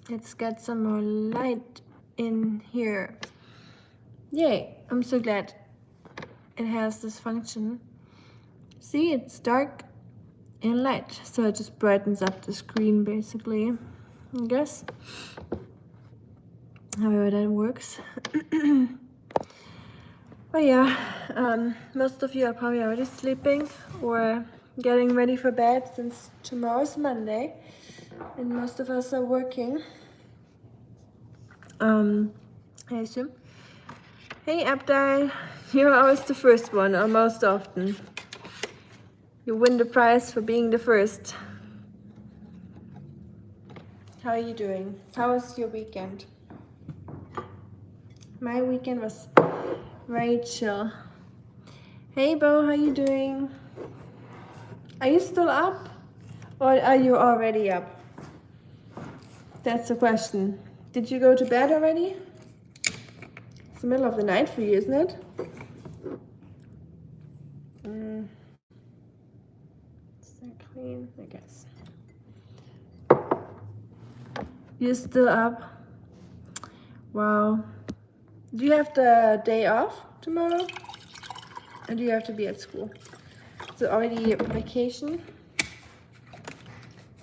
Let's get some more light in here. Yay, I'm so glad it has this function. See, it's dark and light, so it just brightens up the screen basically, I guess. However that works. But yeah, most of you are probably already sleeping or getting ready for bed since tomorrow's Monday and most of us are working. I assume. Hey Abdal, you're always the first one, or most often. You win the prize for being the first. How are you doing? How was your weekend? My weekend was very chill. Hey Bo, how you doing? Are you still up? Or are you already up? That's the question. Did you go to bed already? It's the middle of the night for you, isn't it? Is that clean? I guess. You're still up? Wow. Do you have the day off tomorrow? Or do you have to be at school? Is it already vacation?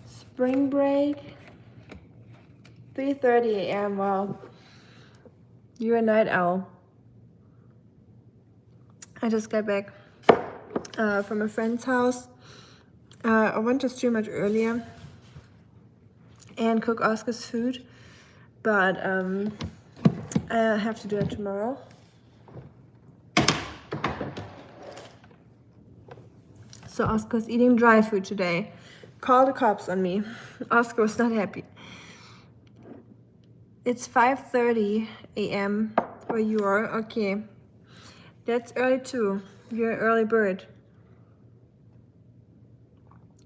Spring break? 3:30 a.m. Wow. You're a night owl. I just got back from a friend's house. I went to stream much earlier and cook Oscar's food, but I have to do it tomorrow. So Oscar's eating dry food today. Call the cops on me. Oscar was not happy. It's 5:30 a.m. where you are. Okay. That's early too. You're an early bird.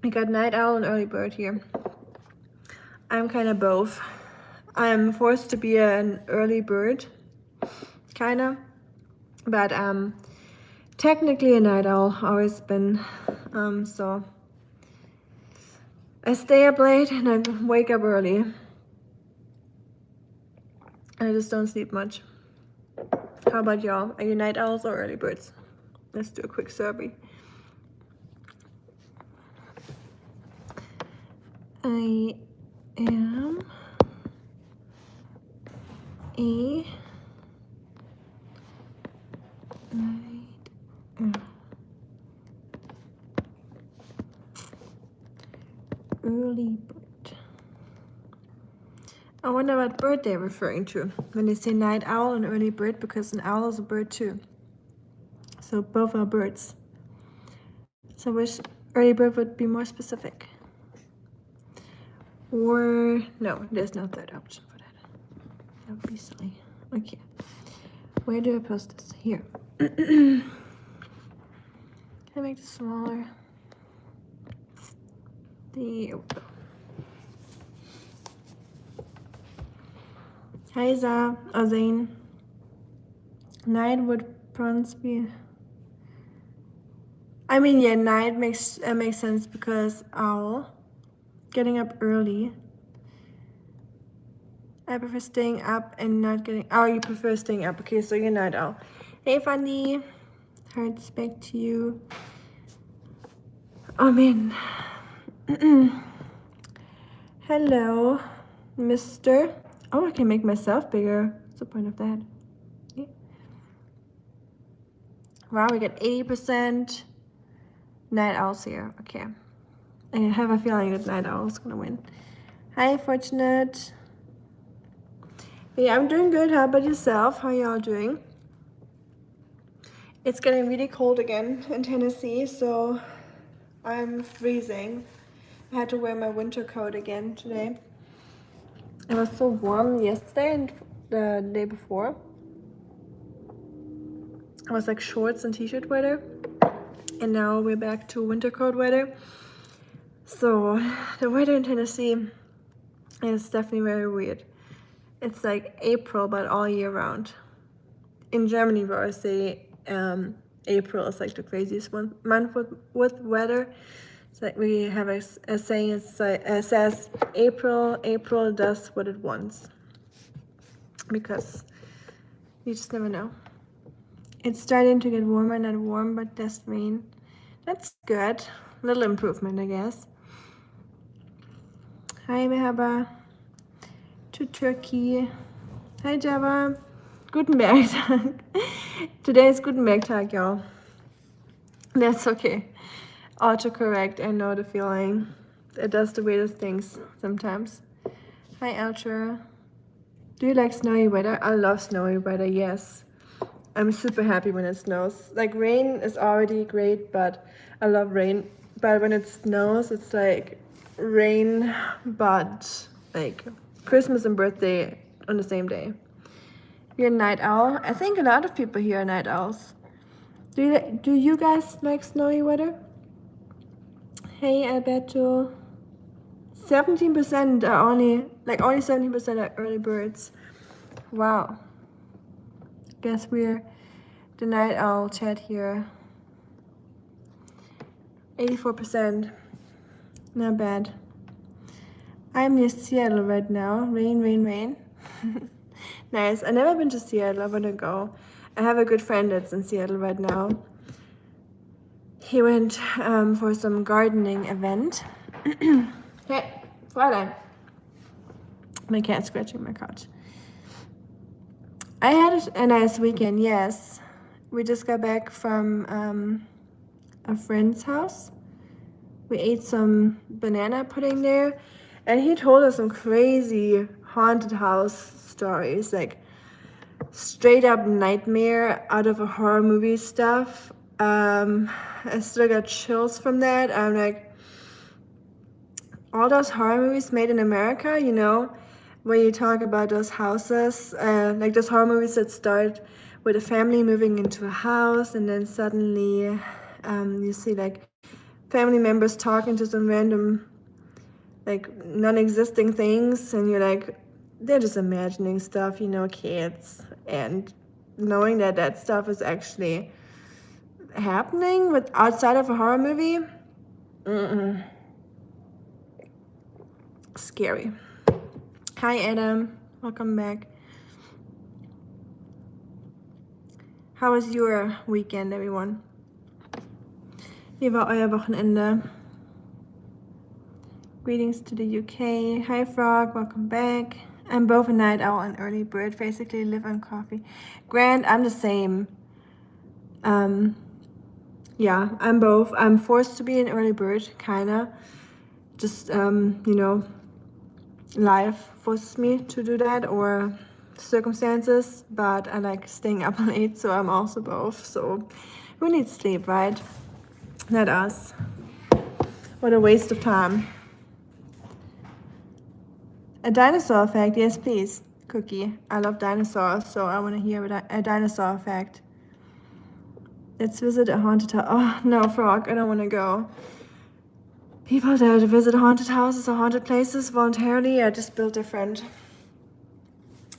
I got night owl and early bird here. I'm kind of both. I'm forced to be an early bird, kinda, but technically a night owl, always been. So I stay up late and I wake up early. And I just don't sleep much. How about y'all? Are you night owls or early birds? Let's do a quick survey. I am a night owl. Early bird. I wonder what bird they're referring to when they say night owl and early bird, because an owl is a bird too. So both are birds. So I wish early bird would be more specific. Or no, there's no third option for that. That would be silly. Okay. Where do I post this? Here. Can I make this smaller? There we go. Hi Za, Zain. Night would prawns be. I mean, yeah, night makes sense because owl. Getting up early. I prefer staying up and not getting. Oh, you prefer staying up. Okay, so you're night owl. Hey, Fanny. Hearts back to you. Oh man. Hello, Mr. Oh, I can make myself bigger. What's the point of that? Okay. Wow, we got 80% night owls here. Okay. I have a feeling that night owl is gonna win. Hi, Fortunate. Yeah, I'm doing good. How about yourself? How y'all doing? It's getting really cold again in Tennessee, so I'm freezing. I had to wear my winter coat again today. It was so warm yesterday and the day before. It was like shorts and t-shirt weather. And now we're back to winter coat weather. So the weather in Tennessee is definitely very weird. It's like April, but all year round. In Germany, where I say April is like the craziest month with weather. It's like we have a saying. It says April does what it wants, because you just never know. It's starting to get warmer, not warm, but just rain. That's good. Little improvement, I guess. Hi, Mehaba. To Turkey. Hi, Java. Gutenberg Tag. Today is Gutenberg Tag, y'all. That's okay. Autocorrect, I know the feeling. It does the weirdest things sometimes. Hi, Ultra. Do you like snowy weather? I love snowy weather, yes. I'm super happy when it snows. Like, rain is already great, but I love rain. But when it snows, it's like rain, but like Christmas and birthday on the same day. You're a night owl? I think a lot of people here are night owls. Do you guys like snowy weather? Hey, Alberto. 17% are only 17% are early birds. Wow. Guess we're the night owl chat here. 84%. Not bad. I'm near Seattle right now. Rain. Nice. I've never been to Seattle. I want to go. I have a good friend that's in Seattle right now. He went for some gardening event. Hey, Fräulein. My cat scratching my couch. I had a nice weekend, yes. We just got back from a friend's house. We ate some banana pudding there, and he told us some crazy haunted house stories, like straight up nightmare out of a horror movie stuff. I still got chills from that. I'm like, all those horror movies made in America, you know, where you talk about those houses, like those horror movies that start with a family moving into a house, and then suddenly you see like family members talking to some random, like non-existing things, and you're like, they're just imagining stuff, you know, kids. And knowing that that stuff is actually happening with outside of a horror movie, scary. Hi, Adam. Welcome back. How was your weekend, everyone? Wie war euer Wochenende? Greetings to the UK. Hi, Frog. Welcome back. I'm both a night owl and early bird. Basically, live on coffee. Grant, I'm the same. Yeah, I'm both. I'm forced to be an early bird, kinda. Just, you know, life forces me to do that, or circumstances, but I like staying up late, so I'm also both. So who needs sleep, right? Not us. What a waste of time. A dinosaur fact, yes please, Cookie. I love dinosaurs, so I want to hear a dinosaur fact. Let's visit a haunted house. Oh no, Frog, I don't want to go. People that visit haunted houses or haunted places voluntarily are just built different.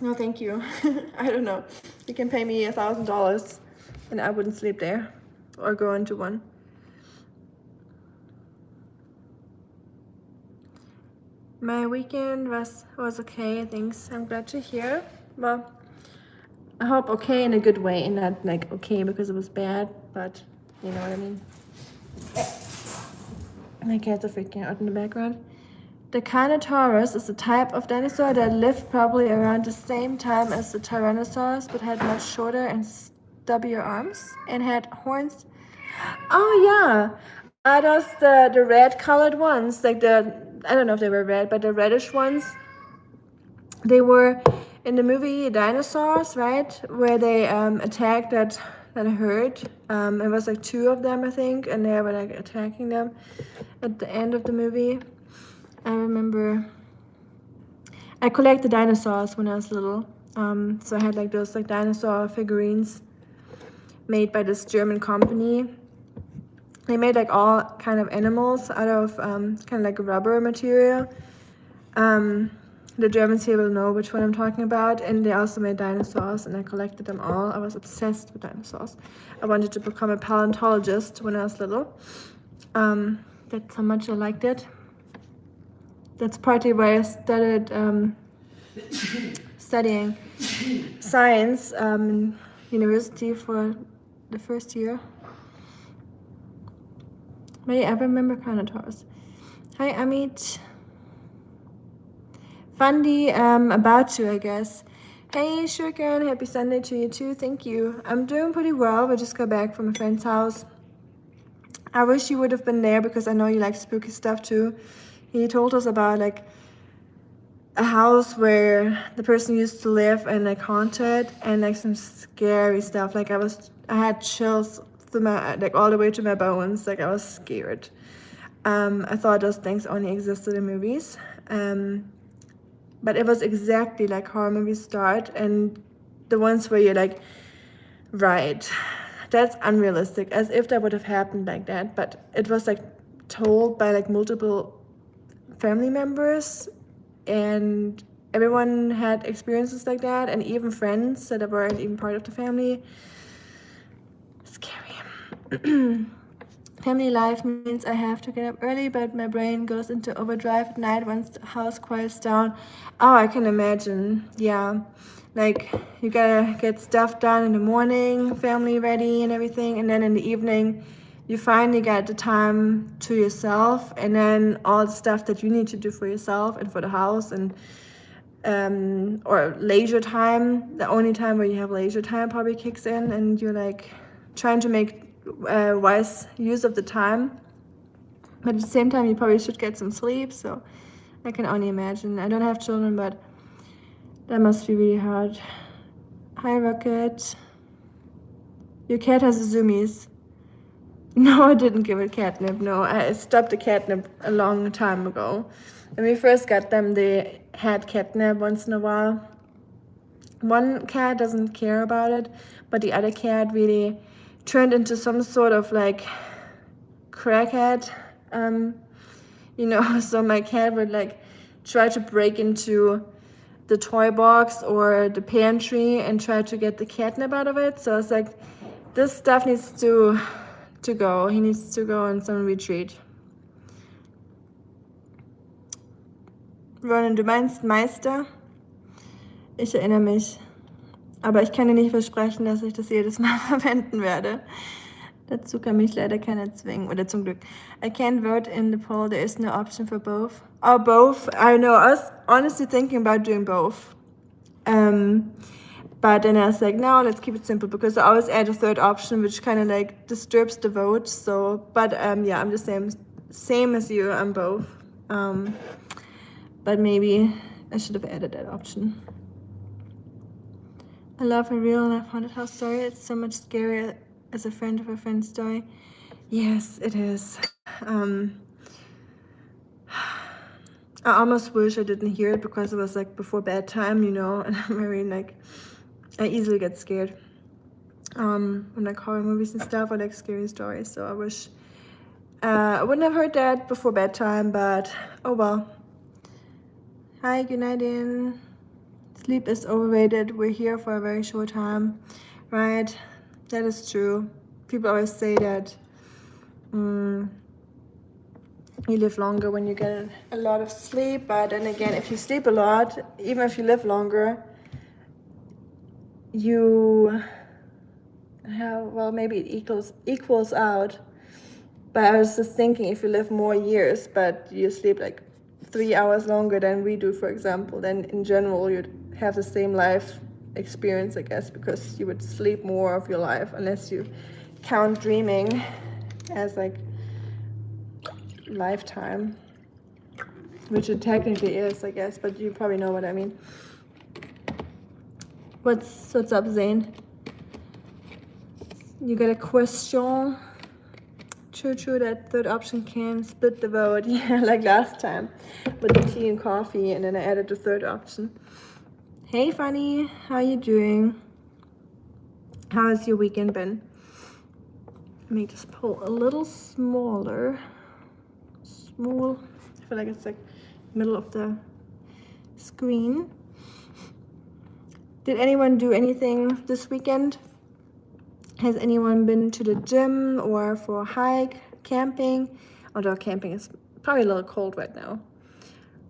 No, thank you. I don't know. You can pay me $1,000 and I wouldn't sleep there or go into one. My weekend was okay, thanks. I'm glad to hear. Well, I hope okay in a good way, and not like okay because it was bad, but you know what I mean. My cats are freaking out in the background. The Carnotaurus is a type of dinosaur that lived probably around the same time as the Tyrannosaurus, but had much shorter and stubbier arms and had horns. Oh yeah, are those the red colored ones? Like I don't know if they were red, but the reddish ones. They were in the movie Dinosaurs, right? Where they attacked that herd. It was like 2 of them, I think, and they were like attacking them at the end of the movie. I remember I collected dinosaurs when I was little. So I had like those like dinosaur figurines made by this German company. They made like all kind of animals out of kind of like rubber material. The Germans here will know which one I'm talking about. And they also made dinosaurs, and I collected them all. I was obsessed with dinosaurs. I wanted to become a paleontologist when I was little. That's how much I liked it. That's partly why I started studying science in university for the first year. May I remember Carnotaurus. Hi Amit. Fundy, about to, I guess. Hey Shuriken, happy Sunday to you too, thank you. I'm doing pretty well. We just got back from a friend's house. I wish you would have been there because I know you like spooky stuff too. He told us about like a house where the person used to live and like haunted, and like some scary stuff. Like I had chills through my, like all the way to my bones. Like I was scared. I thought those things only existed in movies. But it was exactly like horror movies start, and the ones where you're like, right, that's unrealistic, as if that would have happened like that. But it was like told by like multiple family members, and everyone had experiences like that, and even friends that weren't even part of the family. Scary. Family life means I have to get up early, but my brain goes into overdrive at night once the house quiets down. Oh, I can imagine. Yeah. Like, you gotta get stuff done in the morning, family ready and everything, and then in the evening, you finally get the time to yourself, and then all the stuff that you need to do for yourself and for the house, and or leisure time. The only time where you have leisure time probably kicks in, and you're like trying to make wise use of the time, but at the same time you probably should get some sleep. So I can only imagine. I don't have children, but that must be really hard. Hi Rocket. Your cat has zoomies. No, I didn't give it catnip. No, I stopped the catnip a long time ago. When we first got them, they had catnip once in a while. One cat doesn't care about it, but the other cat really turned into some sort of like crackhead, so my cat would like try to break into the toy box or the pantry and try to get the catnip out of it. So I was like, this stuff needs to go. He needs to go on some retreat. Ronan, du meinst Meister? Ich erinnere mich. Aber ich kann dir nicht versprechen, dass ich das jedes Mal verwenden werde. Dazu kann mich leider keiner zwingen. Oder zum Glück. I can't vote in the poll. There is no option for both. Oh, both? I know. I was honestly thinking about doing both. But then I was like, no, let's keep it simple, because I always add a third option, which kind of like disturbs the vote. So, but yeah, I'm the same as you. I'm both. But maybe I should have added that option. I love a real life haunted house story. It's so much scarier as a friend of a friend's story. Yes, it is. I almost wish I didn't hear it because it was like before bedtime, and I'm very like, I easily get scared when like horror movies and stuff, or like scary stories. So I wish I wouldn't have heard that before bedtime, but oh well. Hi, good night in. Sleep is overrated. We're here for a very short time, right? That is true. People always say that you live longer when you get a lot of sleep, but then again, if you sleep a lot, even if you live longer, you have, well, maybe it equals out. But I was just thinking, if you live more years, but you sleep like 3 hours longer than we do, for example, then in general you'd have the same life experience, I guess, because you would sleep more of your life, unless you count dreaming as like lifetime, which it technically is, I guess, but you probably know what I mean. What's up, Zane? You got a question? True, that third option can split the vote. Yeah, like last time with the tea and coffee, and then I added the third option. Hey Fanny, how you doing? How has your weekend been? Let me just pull a little smaller. Small. I feel like it's like middle of the screen. Did anyone do anything this weekend? Has anyone been to the gym or for a hike, camping? Outdoor camping is probably a little cold right now.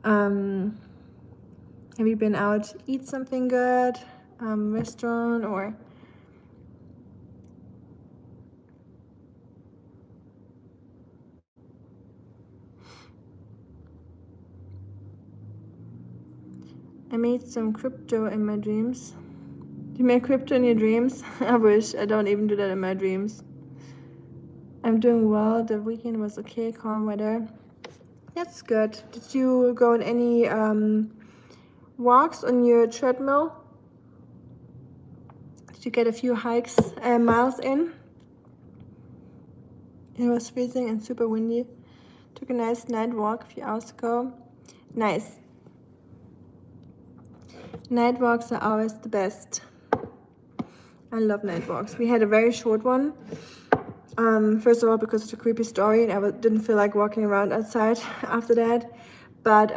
Have you been out to eat something good? Restaurant or? I made some crypto in my dreams. You make crypto in your dreams? I wish. I don't even do that in my dreams. I'm doing well. The weekend was okay, calm weather. That's good. Did you go on any walks on your treadmill? Did you get a few hikes, miles in? It was freezing and super windy. Took a nice night walk a few hours ago. Nice. Night walks are always the best. I love night walks. We had a very short one. First of all, because it's a creepy story, and I didn't feel like walking around outside after that. But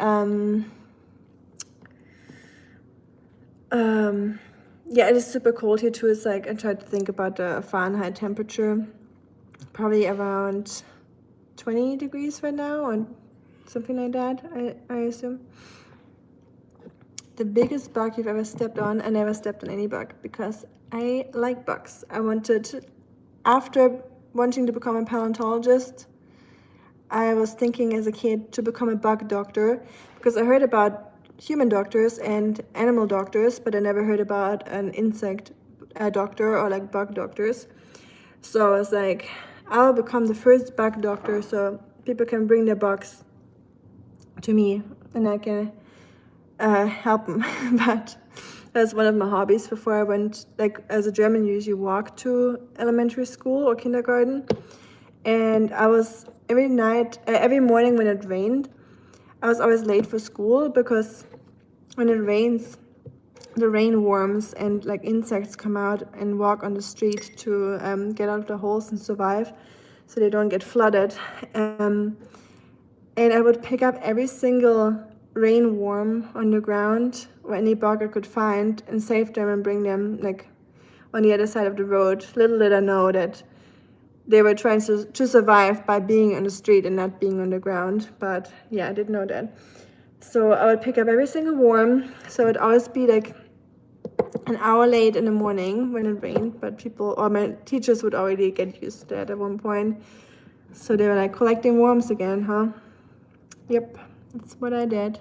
yeah, it is super cold here too. It's like I tried to think about the Fahrenheit temperature, probably around 20 degrees right now, or something like that. I assume. The biggest bug you've ever stepped on? I never stepped on any bug because I like bugs. After wanting to become a paleontologist, I was thinking as a kid to become a bug doctor because I heard about human doctors and animal doctors, but I never heard about an insect doctor or like bug doctors. So I was like, I'll become the first bug doctor so people can bring their bugs to me and I can help them. But that's one of my hobbies. Before I went, like as a German, you usually walk to elementary school or kindergarten, and I was every morning when it rained, I was always late for school because when it rains, the rain worms and like insects come out and walk on the street to get out of the holes and survive, so they don't get flooded. And I would pick up every single rain worm on the ground or any bug I could find and save them and bring them like on the other side of the road. Little did I know that they were trying to survive by being on the street and not being on the ground. But yeah, I didn't know that. So I would pick up every single worm. So it would always be like an hour late in the morning when it rained, but people or my teachers would already get used to that at one point. So they were like collecting worms again, huh? Yep, that's what I did.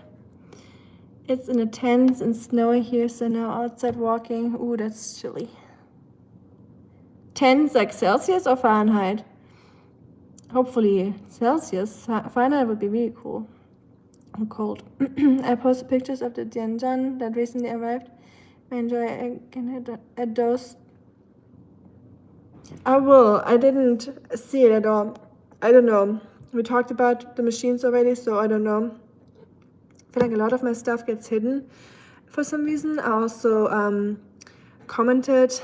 It's in the tens and snowy here, so now outside walking. Ooh, that's chilly. Tens like Celsius or Fahrenheit? Hopefully Celsius. Fahrenheit would be really cool. I'm cold. I posted pictures of the Dianjan that recently arrived. I enjoy again at those. I will. I didn't see it at all. I don't know. We talked about the machines already, so I don't know. I feel like a lot of my stuff gets hidden for some reason. I also commented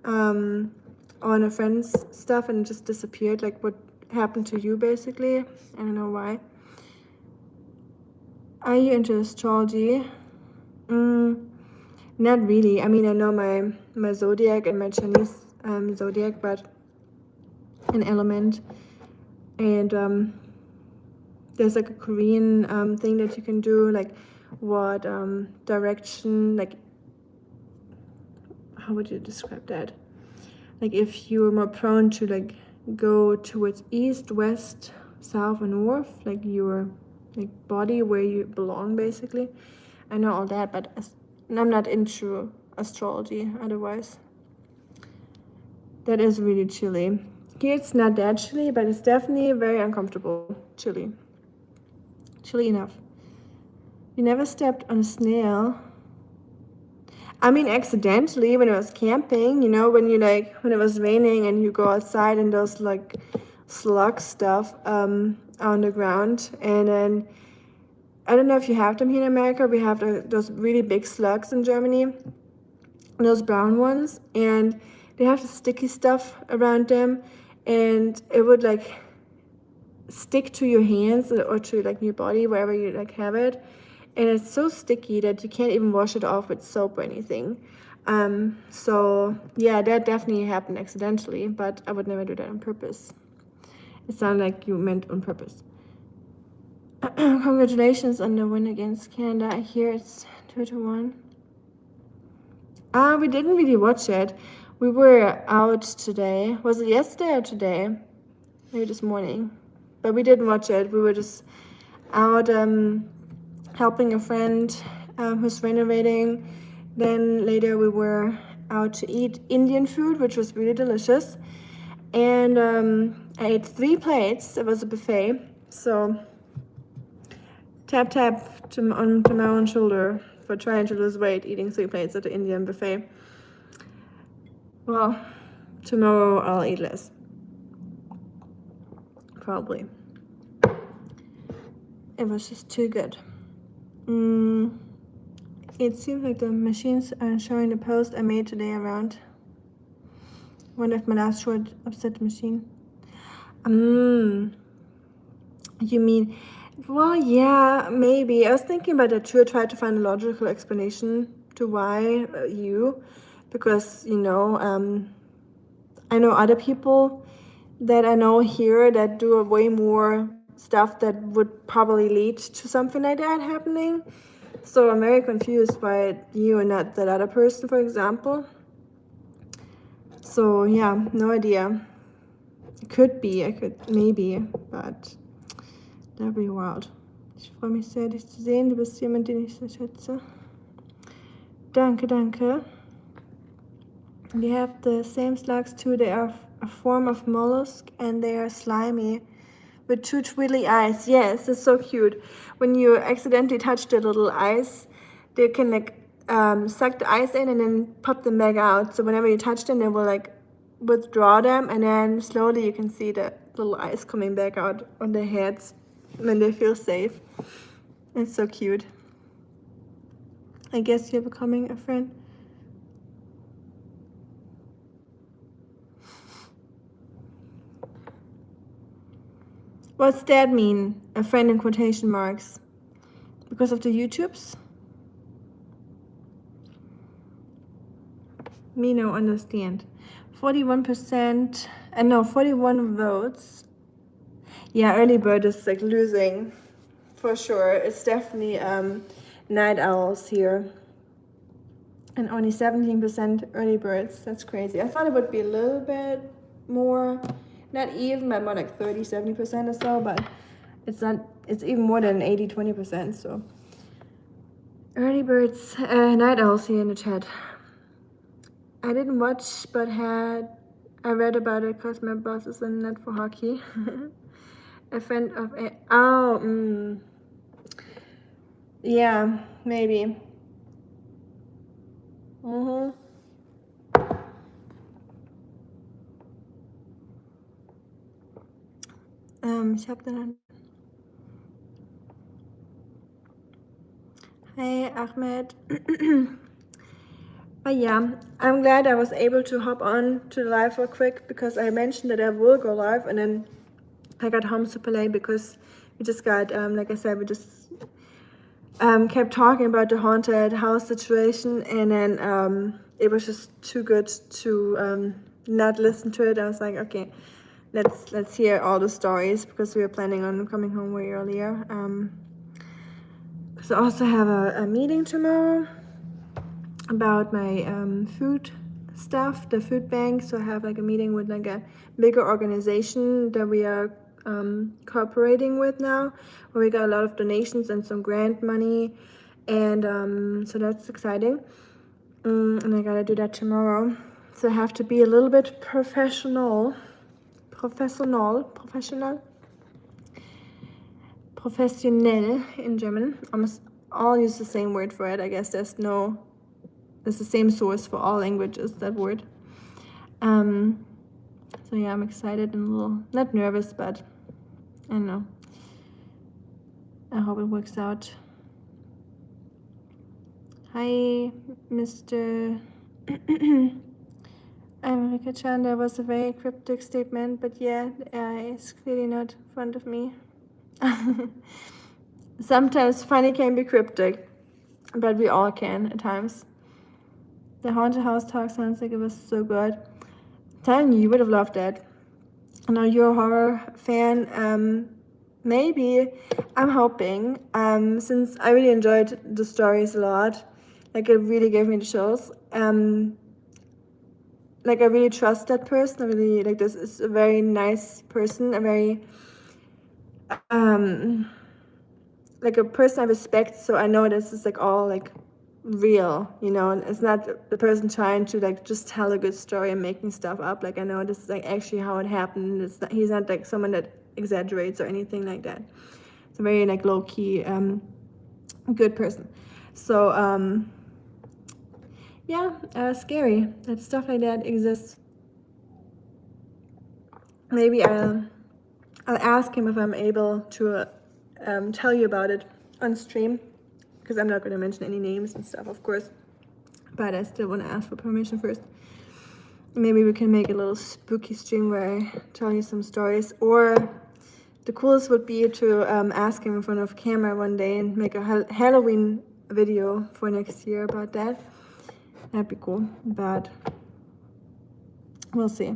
on a friend's stuff and it just disappeared. Like what happened to you, basically. I don't know why. Are you into astrology? Not really. I mean, I know my zodiac and my Chinese zodiac, but an element. And there's like a Korean thing that you can do, like what direction, like how would you describe that? Like if you're more prone to like go towards east, west, south, or north, like your like body where you belong, basically. I know all that, but I'm not into astrology otherwise. That is really chilly. Here it's not that chilly, but it's definitely very uncomfortable chilly. Chilly enough. You never stepped on a snail. I mean, accidentally when I was camping, you know, when it was raining and you go outside and those like slug stuff on the ground. And then, I don't know if you have them here in America. We have those really big slugs in Germany, those brown ones, and they have the sticky stuff around them, and it would like stick to your hands or to like your body, wherever you like have it. And it's so sticky that you can't even wash it off with soap or anything. So yeah, that definitely happened accidentally, but I would never do that on purpose. It sounded like you meant on purpose. Congratulations on the win against Canada. I hear it's 2-1. We didn't really watch it. We were out today. Was it yesterday or today? Maybe this morning. But we didn't watch it. We were just out helping a friend who's renovating. Then later we were out to eat Indian food, which was really delicious. And I ate 3 plates. It was a buffet. So tap tap to my own shoulder for trying to lose weight, eating 3 plates at the Indian buffet. Well, tomorrow I'll eat less. Probably. It was just too good. It seems like the machines aren't showing the post I made today around. Wonder if my last short upset the machine. You mean, well, yeah, maybe. I was thinking about that too. I tried to find a logical explanation to why because, you know, I know other people that I know here that do way more stuff that would probably lead to something like that happening. So I'm very confused why you and not that other person, for example. So yeah, no idea. It could be, maybe, but that'd be wild. Ich freue mich sehr, dich zu sehen. Du bist jemand, den ich sehr schätze. Danke, danke. We have the same slugs too. They are a form of mollusk and they are slimy with 2 twiddly eyes. Yes, it's so cute. When you accidentally touch the little eyes, they can like suck the eyes in and then pop them back out. So whenever you touch them, they will like withdraw them, and then slowly you can see the little eyes coming back out on their heads when they feel safe. It's so cute. I guess you're becoming a friend. What's that mean? A friend in quotation marks? Because of the YouTubes? Me no understand. 41%, 41 votes. Yeah, early bird is like losing for sure. It's definitely night owls here. And only 17% early birds. That's crazy. I thought it would be a little bit more, not even, but more like 30-70% or so, but it's not, it's even more than 80-20%. So early birds, night owls here in the chat. I didn't watch, but I read about it because my boss is in net for hockey. A friend of yeah, maybe. Ich hab dann. Hey, Ahmed. But yeah, I'm glad I was able to hop on to the live real quick because I mentioned that I will go live, and then I got home super late because we just got, like I said, we just kept talking about the haunted house situation, and then it was just too good to not listen to it. I was like, okay, let's hear all the stories because we were planning on coming home way earlier. Because I also have a meeting tomorrow about my food stuff, the food bank. So I have like a meeting with like a bigger organization that we are cooperating with now, where we got a lot of donations and some grant money, and so that's exciting. And I gotta do that tomorrow. So I have to be a little bit professional in German. Almost all use the same word for it. I guess it's the same source for all languages, that word. So yeah, I'm excited and a little, not nervous, but I don't know. I hope it works out. Hi, Mr. I'm Rika Chan. That was a very cryptic statement, but yeah, the AI is clearly not in front of me. Sometimes funny can be cryptic, but we all can at times. The haunted house talk sounds like it was so good. I'm telling you, you would have loved that. I know you're a horror fan. Maybe, I'm hoping, since I really enjoyed the stories a lot, like it really gave me the chills. Like I really trust that person. I really like this is a very nice person, a very like a person I respect. So I know this is like all like real, you know, and it's not the person trying to like just tell a good story and making stuff up. Like I know this is like actually how it happened. He's not like someone that exaggerates or anything like that. It's a very like low key good person. So yeah, scary that stuff like that exists. Maybe I'll ask him if I'm able to tell you about it on stream, because I'm not going to mention any names and stuff, of course, but I still want to ask for permission first. Maybe we can make a little spooky stream where I tell you some stories, or the coolest would be to ask him in front of camera one day and make a Halloween video for next year about that. That'd be cool, but we'll see.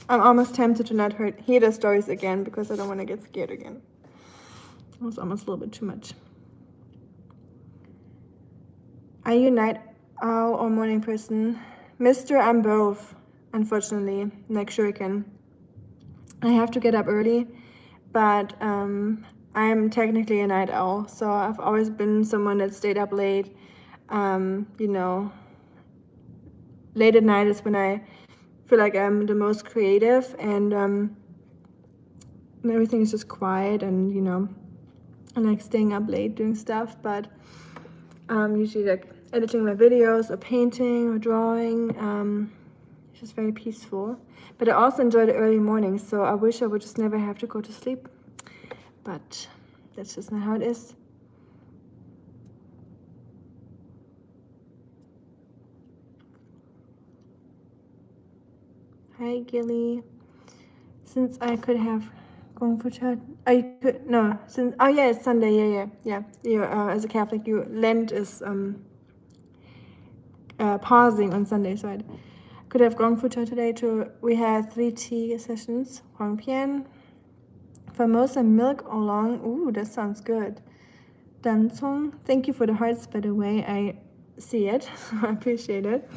I'm almost tempted to not hear the stories again because I don't want to get scared again. It was almost a little bit too much. Are you a night owl or morning person? Mr. I'm both, unfortunately, like Shuriken. I have to get up early, but I'm technically a night owl, so I've always been someone that stayed up late. You know, late at night is when I feel like I'm the most creative, and everything is just quiet, and you know, I like staying up late doing stuff, but usually like editing my videos or painting or drawing. It's just very peaceful. But I also enjoy the early mornings, so I wish I would just never have to go to sleep. But that's just not how it is. Hi, Gilly. Since I could have gone for chat, it's Sunday. Yeah. You as a Catholic, Lent is pausing on Sunday, so I could have gone for chat today. We had 3 tea sessions, Huang Pian, Famosa milk oolong. Ooh, that sounds good. Dancong. Thank you for the hearts, by the way. I see it. I appreciate it.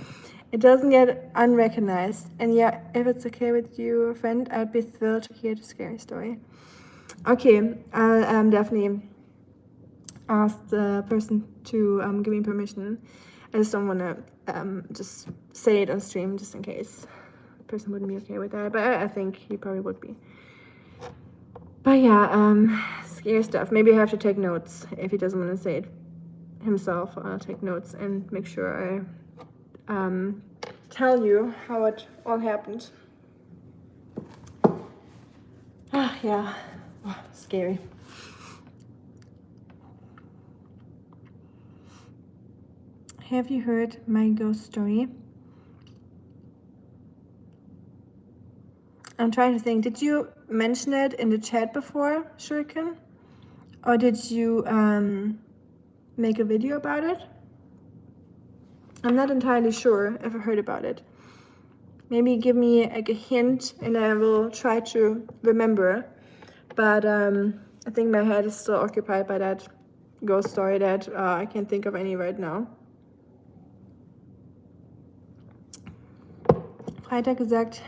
It doesn't get unrecognized. And yeah, if it's okay with you, friend, I'd be thrilled to hear the scary story. Okay, I'll definitely ask the person to give me permission. I just don't want to just say it on stream just in case the person wouldn't be okay with that. But I think he probably would be. But yeah, scary stuff. Maybe I have to take notes. If he doesn't want to say it himself, I'll take notes and make sure I tell you how it all happened. Yeah, scary. Have you heard my ghost story? I'm trying to think. Did you mention it in the chat before, Shuriken? Or did you make a video about it? I'm not entirely sure if I heard about it. Maybe give me like a hint and I will try to remember. But I think my head is still occupied by that ghost story that I can't think of any right now. Freitag gesagt.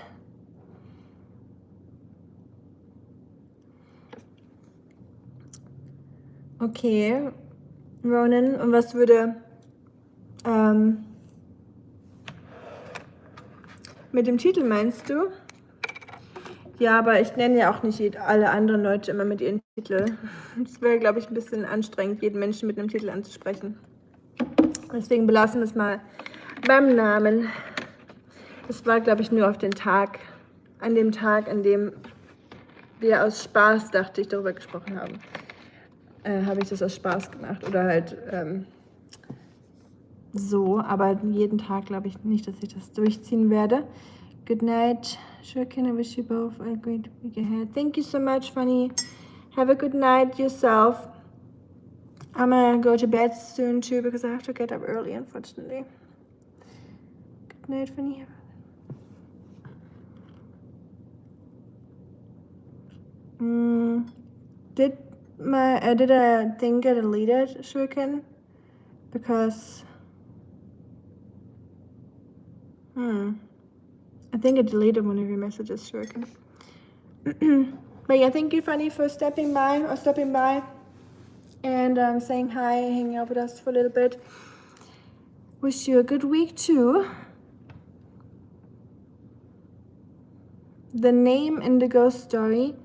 Okay, Ronan, und was würde mit dem Titel meinst du? Ja, aber ich nenne ja auch nicht alle anderen Leute immer mit ihren Titeln. Es wäre, glaube ich, ein bisschen anstrengend, jeden Menschen mit einem Titel anzusprechen. Deswegen belassen wir es mal beim Namen. Das war, glaube ich, nur auf den Tag, an dem Tag, an dem wir aus Spaß, dachte ich, darüber gesprochen haben. Habe ich das aus Spaß gemacht oder halt so, aber jeden Tag glaube ich nicht, dass ich das durchziehen werde. Good night, Shuriken. I wish you both a great week ahead. Thank you so much, Funny. Have a good night yourself. I'm gonna go to bed soon too because I have to get up early, unfortunately. Good night, Funny. Did a thing get deleted, Shuriken? Because I think it deleted one of your messages, Shuriken. But yeah, thank you, Fanny, for stopping by and saying hi, hanging out with us for a little bit. Wish you a good week too. The name in the ghost story.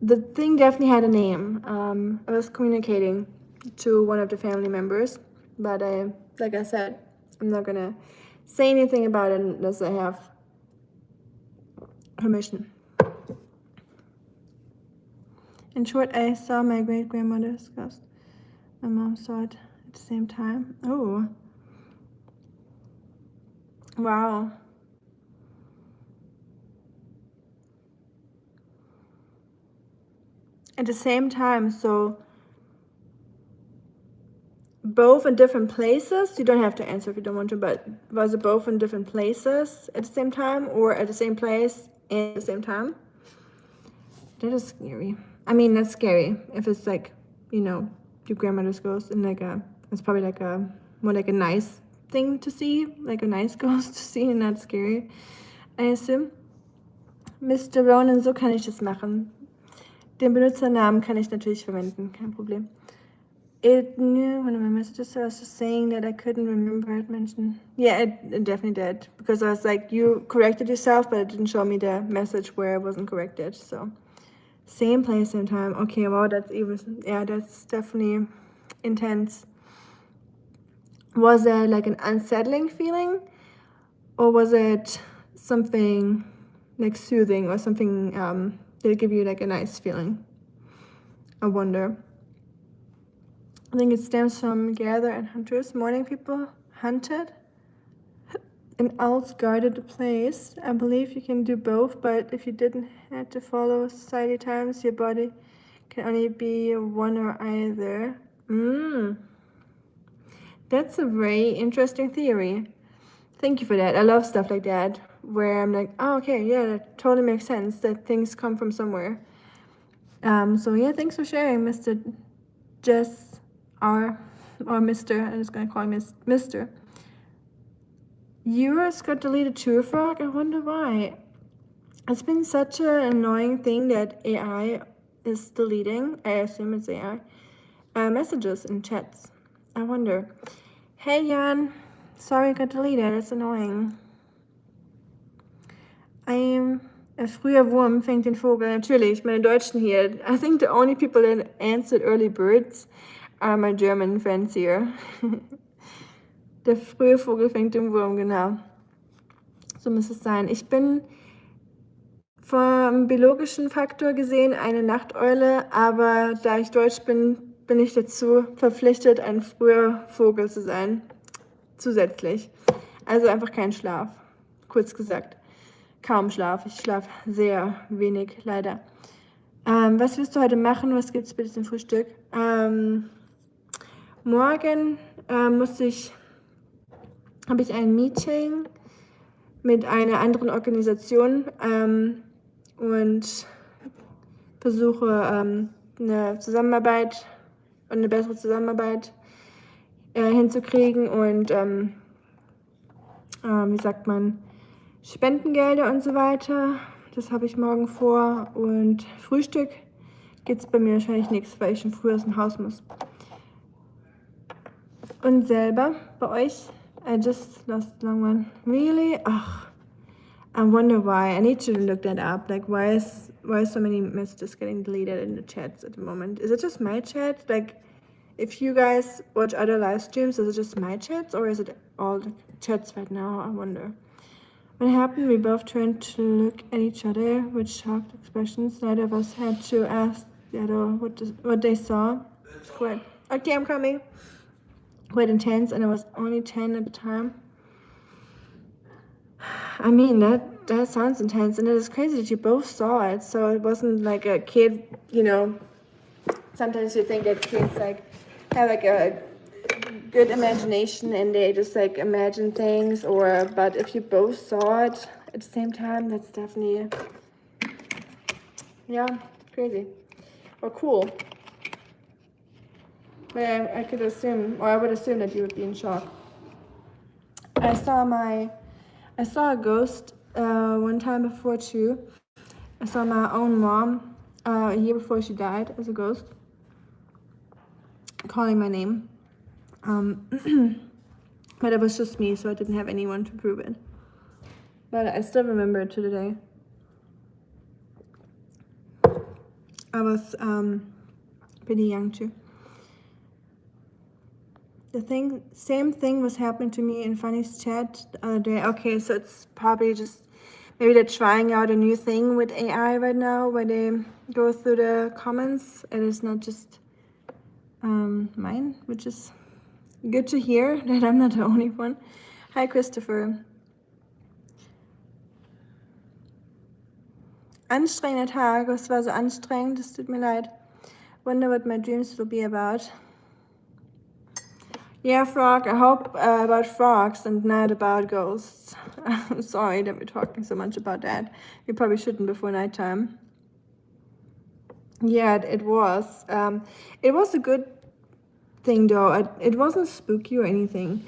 The thing definitely had a name. I was communicating to one of the family members, but like I said, I'm not gonna say anything about it unless I have permission. In short, I saw my great-grandmother's ghost. My mom saw it at the same time. Oh. Wow. At the same time, so both in different places? You don't have to answer if you don't want to, but was it both in different places at the same time or at the same place and at the same time? That is scary. I mean, that's scary if it's like, you know, your grandmother's ghost and like it's probably like more like a nice thing to see, like a nice ghost to see and not scary, I assume. Mr. Ronan, so kann ich das machen. Den Benutzernamen kann ich natürlich verwenden, kein Problem. It knew one of my messages, so I was just saying that I couldn't remember it mentioned. Yeah, it definitely did, because I was like, you corrected yourself, but it didn't show me the message where it wasn't corrected, so. Same place, same time. Okay, wow, that's even, yeah, that's definitely intense. Was it like an unsettling feeling? Or was it something like soothing or something that give you like a nice feeling? I wonder. I think it stems from gather and hunters. Morning people hunted and owls guarded the place. I believe you can do both, but if you didn't have to follow society times, your body can only be one or either. That's a very interesting theory. Thank you for that. I love stuff like that, where I'm like, oh, okay, yeah, that totally makes sense, that things come from somewhere. So yeah, thanks for sharing, Mr. Jess R. or Mr. I'm just gonna call him Mr. Yours got deleted too, Frog? I wonder why. It's been such an annoying thing that AI is deleting, I assume it's AI, messages and chats. I wonder. Hey Jan, sorry it got deleted, it's annoying. Früher Wurm fängt den Vogel. Natürlich, meine Deutschen hier. I think the only people that answered early birds are my German friends here. Der frühe Vogel fängt den Wurm, genau. So muss es sein. Ich bin vom biologischen Faktor gesehen eine Nachteule, aber da ich Deutsch bin, bin ich dazu verpflichtet, ein früher Vogel zu sein. Zusätzlich. Also einfach kein Schlaf, kurz gesagt. Kaum Schlaf. Ich schlafe sehr wenig, leider. Was willst du heute machen? Was gibt es bitte zum Frühstück? Morgen habe ich ein Meeting mit einer anderen Organisation und versuche eine Zusammenarbeit und eine bessere Zusammenarbeit hinzukriegen und wie sagt man, Spendengelder und so weiter. Das habe ich morgen vor und Frühstück gibt es bei mir wahrscheinlich nichts, weil ich schon früher aus dem Haus muss. Und selber, bei euch, I just lost the long one. Really? Ach, I wonder why. I need to look that up. Like, why so many messages getting deleted in the chats at the moment? Is it just my chat? Like, if you guys watch other live streams, is it just my chats or is it all the chats right now? I wonder. What happened? We both turned to look at each other with shocked expressions. Neither of us had to ask the other what they saw. It's quite, okay, I'm coming. Quite intense, and I was only 10 at the time. I mean, that sounds intense, and it is crazy that you both saw it. So it wasn't like a kid, you know. Sometimes you think that kids like have like a good imagination and they just like imagine things, but if you both saw it at the same time, that's definitely, yeah, crazy. Or cool. But I could assume, or I would assume that you would be in shock. I saw a ghost one time before too. I saw my own mom a year before she died as a ghost, calling my name. But it was just me, so I didn't have anyone to prove it. But I still remember it to the day. I was pretty young too. Same thing was happening to me in Fanny's chat the other day. Okay, so it's probably just, maybe they're trying out a new thing with AI right now where they go through the comments. It is not just mine, which is good to hear that I'm not the only one. Hi, Christopher. Anstrengender Tag. Was war so anstrengend? Es tut mir leid. Wonder what my dreams will be about. Yeah, Frog, I hope about frogs and not about ghosts. I'm sorry that we're talking so much about that. We probably shouldn't before nighttime. Yeah, it was. It was a good thing though. It wasn't spooky or anything.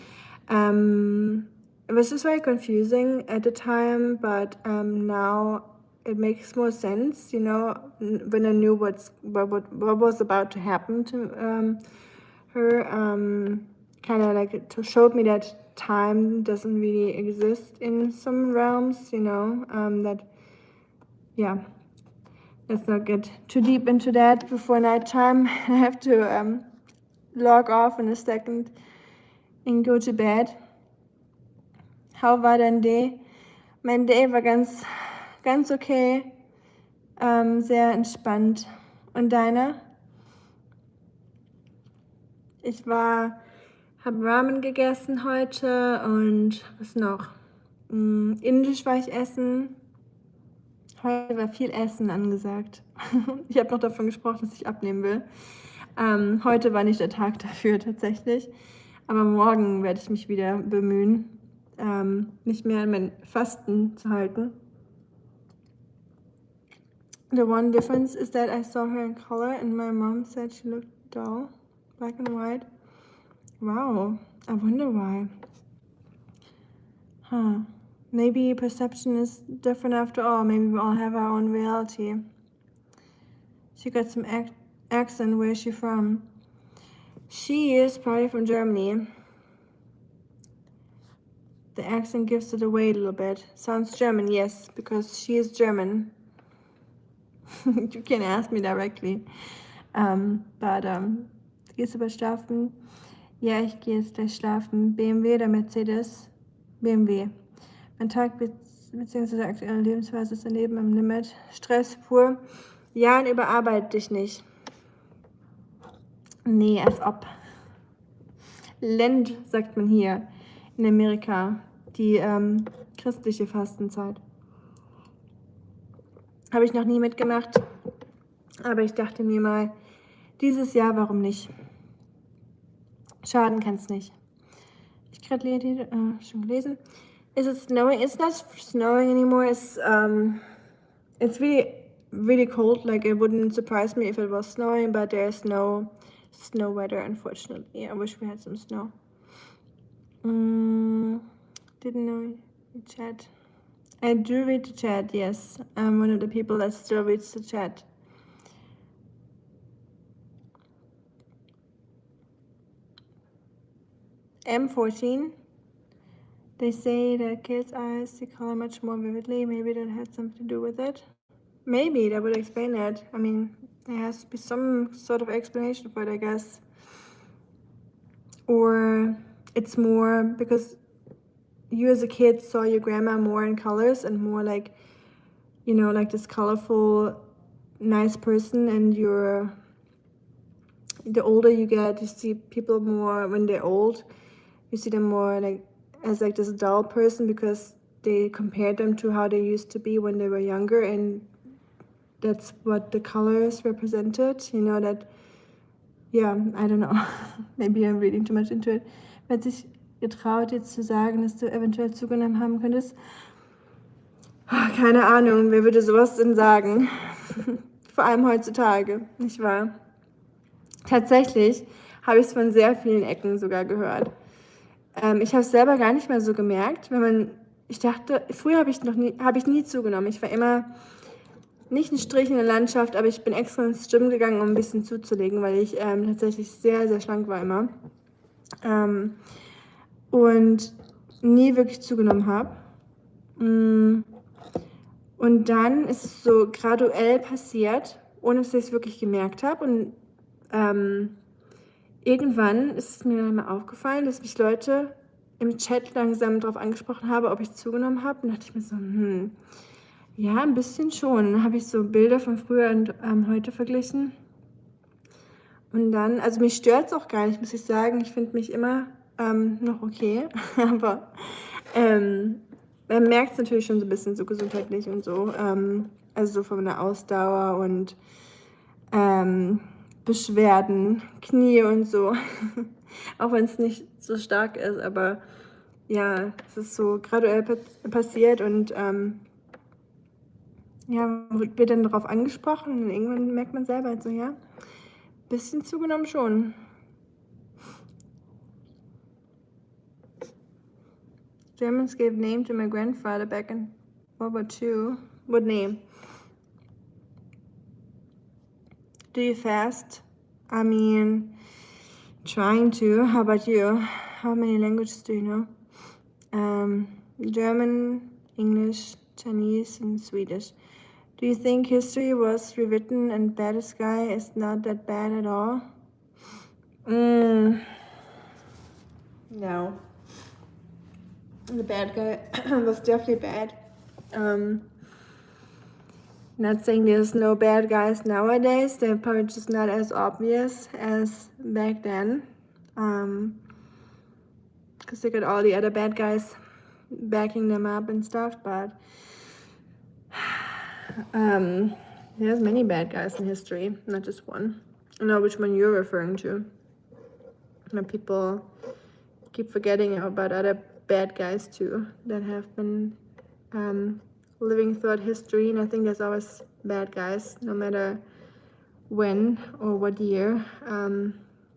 It was just very confusing at the time, but now it makes more sense, you know, when I knew what was about to happen to her. Kind of like it showed me that time doesn't really exist in some realms, you know, that, yeah, let's not get too deep into that before nighttime. I have to log off in a second and go to bed. How war dein Day? Mein Day war ganz okay, sehr entspannt. Und deiner? Ich habe Ramen gegessen heute und was noch? Indisch war ich essen. Heute war viel Essen angesagt. Ich habe noch davon gesprochen, dass ich abnehmen will. Heute war nicht der Tag dafür tatsächlich. Aber morgen werde ich mich wieder bemühen, mich mehr an mein Fasten zu halten. The one difference is that I saw her in color and my mom said she looked dull, black and white. Wow, I wonder why. Huh. Maybe perception is different after all. Maybe we all have our own reality. She got some accent. Where is she from? She is probably from Germany. The accent gives it away a little bit. Sounds German, yes, because she is German. You can ask me directly. Gehst du bald schlafen? Ja, ich gehe jetzt gleich schlafen. BMW oder Mercedes? BMW. Mein Tag bzw. aktuelle Lebensweise ist ein Leben am Limit. Stress pur. Ja, und überarbeite dich nicht. Nee, als ob. Lent, sagt man hier in Amerika. Die christliche Fastenzeit. Habe ich noch nie mitgemacht. Aber ich dachte mir mal, dieses Jahr, warum nicht? Schaden kann es nicht. Ich gerade schon gelesen. Is it snowing? It's not snowing anymore. It's really, really cold. Like, it wouldn't surprise me if it was snowing, but there's no snow weather, unfortunately. I wish we had some snow. Didn't know the chat. I do read the chat, yes. I'm one of the people that still reads the chat. M14. They say that kids' eyes see color much more vividly. Maybe that had something to do with it. Maybe that would explain it. I mean, there has to be some sort of explanation for it, I guess. Or it's more because you as a kid saw your grandma more in colors and more like, you know, like this colorful, nice person, and the older you get, you see people more when they're old. You see them more like as like this dull person because they compared them to how they used to be when they were younger, and that's what the colors represented, you know, that, yeah, I don't know, maybe I'm reading too much into it. Wer hat sich getraut, jetzt zu sagen, dass du eventuell zugenommen haben könntest? Keine Ahnung, wer würde sowas denn sagen? Vor allem heutzutage, nicht wahr? Tatsächlich habe ich es von sehr vielen Ecken sogar gehört. Ich habe es selber gar nicht mehr so gemerkt, ich dachte, früher habe ich nie zugenommen. Ich war immer nicht ein Strich in der Landschaft, aber ich bin extra ins Gym gegangen, um ein bisschen zuzulegen, weil ich tatsächlich sehr, sehr schlank war immer. Und nie wirklich zugenommen habe. Und dann ist es so graduell passiert, ohne dass ich es wirklich gemerkt habe. Und irgendwann ist es mir dann mal aufgefallen, dass mich Leute im Chat langsam darauf angesprochen haben, ob ich zugenommen habe. Und dachte ich mir so, ja, ein bisschen schon. Dann habe ich so Bilder von früher und heute verglichen. Und dann, also mich stört es auch gar nicht, muss ich sagen. Ich finde mich immer noch okay. Aber man merkt es natürlich schon so ein bisschen so gesundheitlich und so. Also so von der Ausdauer und Beschwerden, Knie und so. Auch wenn es nicht so stark ist, aber ja, es ist so graduell passiert und ja, wird dann darauf angesprochen und irgendwann merkt man selber halt so, ja, ein bisschen zugenommen schon. Germans gave name to my grandfather back in World War II. What name? Do you fast? I mean, trying to. How about you? How many languages do you know? German, English, Chinese, and Swedish. Do you think history was rewritten and baddest guy is not that bad at all? No. The bad guy was definitely bad. Not saying there's no bad guys nowadays, they're probably just not as obvious as back then. Because they got all the other bad guys backing them up and stuff, but there's many bad guys in history, not just one. I know which one you're referring to. And people keep forgetting about other bad guys too that have been living throughout history, and I think there's always bad guys, no matter when or what year,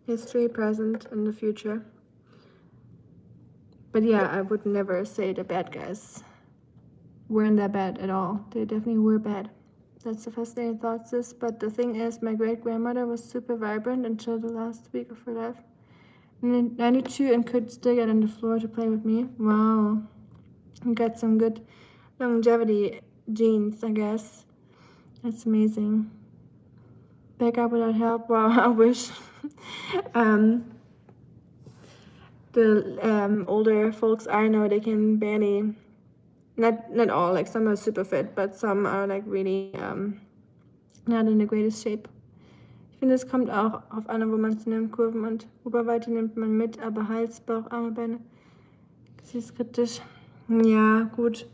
history, present, and the future. But yeah, I would never say the bad guys weren't that bad at all. They definitely were bad. That's the fascinating thought, sis. But the thing is, my great-grandmother was super vibrant until the last week of her life. 92 and could still get on the floor to play with me. Wow. You got some good longevity genes, I guess. That's amazing. Back up without help. Wow, I wish. The older folks I know, they can barely, not all, like some are super fit, but some are like really not in the greatest shape. Ich finde, es kommt auch auf an, wo man es nimmt. Kurven und Oberweite nimmt man mit, aber Hals, Bauch, Arme, Beine, das ist kritisch. Ja, gut.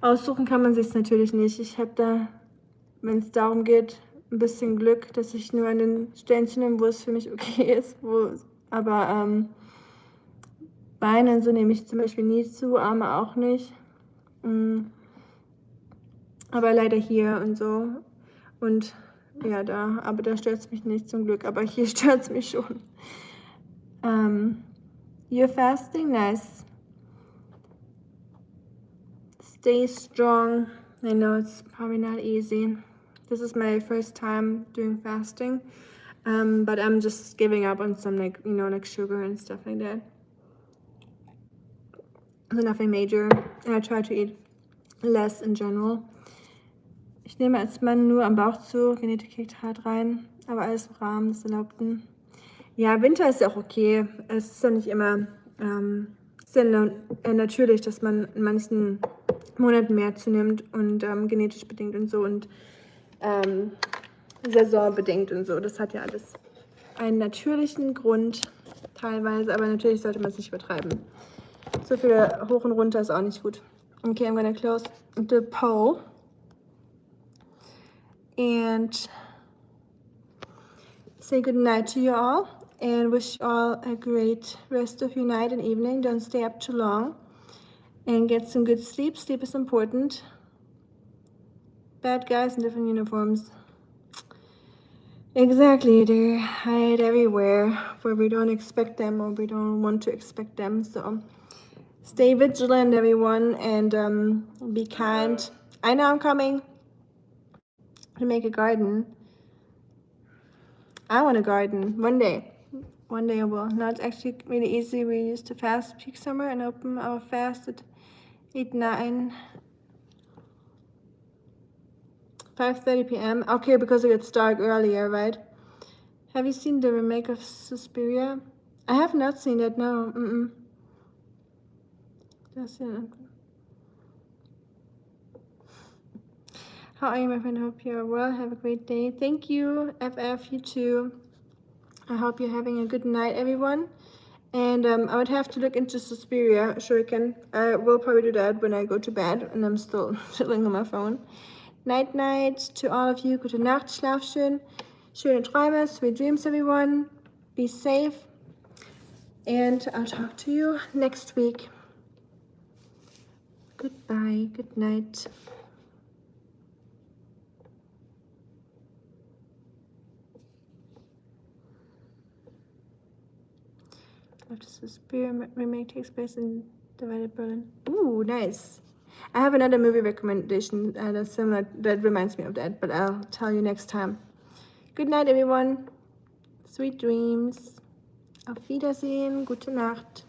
Aussuchen kann man sich natürlich nicht. Ich habe da, wenn es darum geht, ein bisschen Glück, dass ich nur an den Stellen zunehme, wo es für mich okay ist. Aber Beine und so nehme ich zum Beispiel nie zu, Arme auch nicht. Aber leider hier und so. Und ja, aber da stört es mich nicht zum Glück, aber hier stört es mich schon. You're fasting? Nice. Stay strong. I know it's probably not easy. This is my first time doing fasting, but I'm just giving up on some like sugar and stuff like that. So nothing major, and I try to eat less in general. Ich nehme als Mann nur am Bauch zu, Genetik kriegt hart rein, aber alles im Rahmen des Erlaubten. Ja, Winter ist ja auch okay. Es ist ja nicht immer, ist ja natürlich, dass man in manchen Monaten mehr zunimmt und genetisch bedingt und so und saisonbedingt und so. Das hat ja alles einen natürlichen Grund teilweise, aber natürlich sollte man es nicht übertreiben. So viel hoch und runter ist auch nicht gut. Okay, I'm gonna close the poll. And say good night to you all and wish you all a great rest of your night and evening. Don't stay up too long and get some good sleep. Sleep is important. Bad guys in different uniforms. Exactly, they hide everywhere where we don't expect them or we don't want to expect them. So stay vigilant, everyone, and be kind. I know I'm coming to make a garden. I want a garden one day. One day I will. Now it's actually really easy. We used to fast peak summer and open our fast at 8, 9, 5:30 p.m. Okay, because it gets dark earlier, right? Have you seen the remake of Suspiria? I have not seen it, no. That's it. How are you, my friend? I hope you're well. Have a great day. Thank you, FF, you too. I hope you're having a good night, everyone. And I would have to look into Suspiria. Sure, I will probably do that when I go to bed and I'm still chilling on my phone. Night, night to all of you. Gute Nacht, schlaf schön. Schöne Träume, sweet dreams, everyone. Be safe. And I'll talk to you next week. Goodbye, good night. After Suspiria remake takes place in divided Berlin. Ooh, nice. I have another movie recommendation that's similar, that reminds me of that, but I'll tell you next time. Good night, everyone. Sweet dreams. Auf Wiedersehen. Gute Nacht.